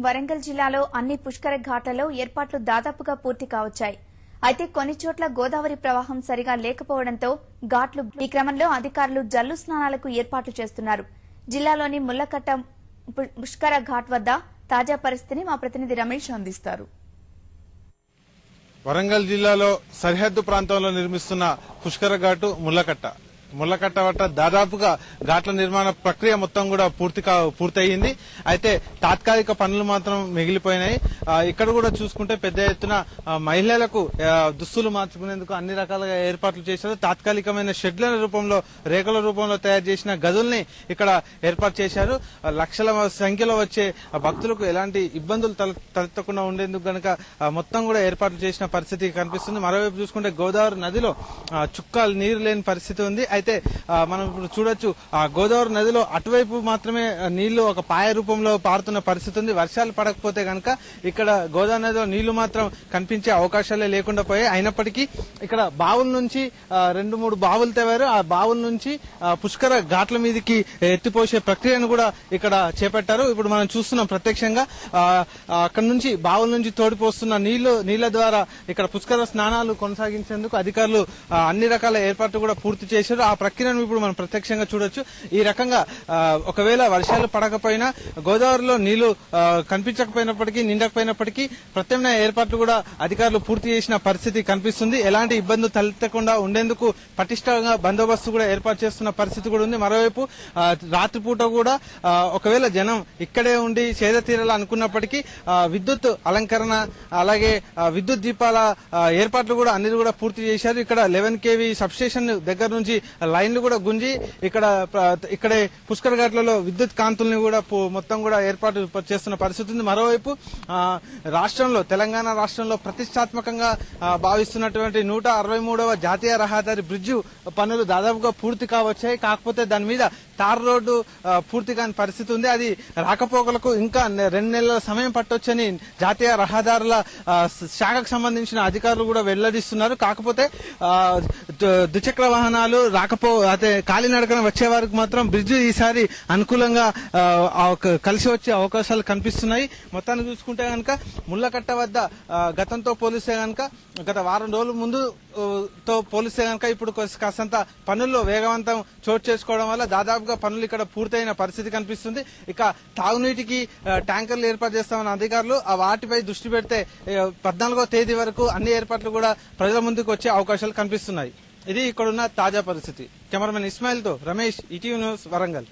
వరంగల్ జిల్లాలో అన్ని పుష్కర ఘాట్లలో ఏర్పాట్లు దాదాపుగా పూర్తి కావచ్చాయి. అయితే కొన్ని చోట్ల గోదావరి ప్రవాహం సరిగా లేకపోవడంతో ఘాట్లు ఈ క్రమంలో అధికారులు జల్లు స్నానాలకు ఏర్పాట్లు చేస్తున్నారు. జిల్లాలోని ముళ్లకట్ట పుష్కర ఘాట్ వద్ద తాజా పరిస్థితిని మా ప్రతినిధి రమేష్ అందిస్తారు. వరంగల్ జిల్లాలో సరిహద్దు ప్రాంతంలో నిర్మిస్తున్న పుష్కర ఘాటు ముళ్లకట్ట వద్ద దాదాపుగా ఘాట్ల నిర్మాణ ప్రక్రియ మొత్తం కూడా పూర్తయింది. అయితే తాత్కాలిక పనులు మాత్రం మిగిలిపోయినాయి. ఇక్కడ కూడా చూసుకుంటే పెద్ద ఎత్తున మహిళలకు దుస్తులు మార్చుకునేందుకు అన్ని రకాలుగా ఏర్పాట్లు చేశారు. తాత్కాలికమైన షెడ్ల రూపంలో రేకుల రూపంలో తయారు చేసిన గదుల్ని ఇక్కడ ఏర్పాటు చేశారు. లక్షల సంఖ్యలో వచ్చే భక్తులకు ఎలాంటి ఇబ్బందులు తలెత్తకుండా ఉండేందుకు గనక మొత్తం కూడా ఏర్పాట్లు చేసిన పరిస్థితి కనిపిస్తుంది. మరోవైపు చూసుకుంటే గోదావరి నదిలో చుక్కలు నీరు లేని పరిస్థితి ఉంది. అయితే మనం ఇప్పుడు చూడొచ్చు గోదావరి నదిలో అటువైపు మాత్రమే నీళ్లు ఒక పాయ రూపంలో పారుతున్న పరిస్థితి ఉంది. వర్షాలు పడకపోతే గనక ఇక్కడ గోదావరి నదిలో నీళ్లు మాత్రం కనిపించే అవకాశాలే లేకుండా పోయాయి. అయినప్పటికీ ఇక్కడ బావుల నుంచి 2-3 బావులు తవ్వారు. ఆ బావుల నుంచి పుష్కర ఘాట్ల మీదకి ఎత్తిపోసే ప్రక్రియను కూడా ఇక్కడ చేపట్టారు. ఇప్పుడు మనం చూస్తున్నాం ప్రత్యక్షంగా అక్కడ నుంచి బావుల నుంచి తోడిపోస్తున్న నీళ్ల ద్వారా ఇక్కడ పుష్కర స్నానాలు కొనసాగించేందుకు అధికారులు అన్ని రకాల ఏర్పాట్లు కూడా పూర్తి చేశారు. ఆ ప్రక్రియను ఇప్పుడు మనం ప్రత్యక్షంగా చూడొచ్చు. ఈ రకంగా ఒకవేళ వర్షాలు పడకపోయినా గోదావరిలో నీళ్లు కనిపించకపోయినప్పటికీ నిండకపోయినప్పటికీ ప్రత్యామ్నాయ ఏర్పాట్లు కూడా అధికారులు పూర్తి చేసిన పరిస్థితి కనిపిస్తుంది. ఎలాంటి ఇబ్బందులు తలెత్తకుండా ఉండేందుకు పటిష్టంగా బందోబస్తు కూడా ఏర్పాటు చేస్తున్న పరిస్థితి కూడా ఉంది. మరోవైపు రాత్రిపూట కూడా ఒకవేళ జనం ఇక్కడే ఉండి సేద తీరాల అనుకున్నప్పటికీ విద్యుత్ అలంకరణ అలాగే విద్యుత్ దీపాల ఏర్పాట్లు కూడా అన్ని కూడా పూర్తి చేశారు. ఇక్కడ 11 kV సబ్స్టేషన్ దగ్గర నుంచి లైన్లు కూడా గుంజి ఇక్కడే పుష్కర ఘాట్లలో విద్యుత్ కాంతుల్ని కూడా మొత్తం కూడా ఏర్పాటు చేస్తున్న పరిస్థితి ఉంది. మరోవైపు తెలంగాణ రాష్ట్రంలో ప్రతిష్టాత్మకంగా భావిస్తున్నటువంటి 163వ జాతీయ రహదారి బ్రిడ్జి పనులు దాదాపుగా పూర్తి కావచ్చాయి. కాకపోతే దాని మీద తార్ రోడ్డు పూర్తి కాని పరిస్థితి ఉంది. అది రాకపోకలకు ఇంకా 2 నెలల సమయం పట్టొచ్చని జాతీయ రహదారుల శాఖకు సంబంధించిన అధికారులు కూడా వెల్లడిస్తున్నారు. కాకపోతే ద్విచక్ర వాహనాలు అదే కాలినడకన వచ్చే వారికి మాత్రం బ్రిడ్జ్ ఈసారి అనుకూలంగా కలిసి వచ్చే అవకాశాలు కనిపిస్తున్నాయి. మొత్తాన్ని చూసుకుంటే కనుక ముళ్లకట్ట వద్ద గతంతో పోలిస్తే కనుక గత వారం రోజుల ముందుతో పోలిస్తే కనుక ఇప్పుడు కాస్తంత పనుల్లో వేగవంతం చోటు చేసుకోవడం వల్ల దాదాపుగా పనులు ఇక్కడ పూర్తయిన పరిస్థితి కనిపిస్తుంది. ఇక తాగునీటికి ట్యాంకర్లు ఏర్పాటు చేస్తామన్న అధికారులు వాటిపై దృష్టి పెడితే 14వ తేదీ వరకు అన్ని ఏర్పాట్లు కూడా ప్రజల ముందుకు వచ్చే అవకాశాలు కనిపిస్తున్నాయి. ఇది ఇక్కడున్న తాజా పరిస్థితి. కెమెరామెన్ ఇస్మాయిల్ తో రమేష్, ఈటీవీ న్యూస్, వరంగల్.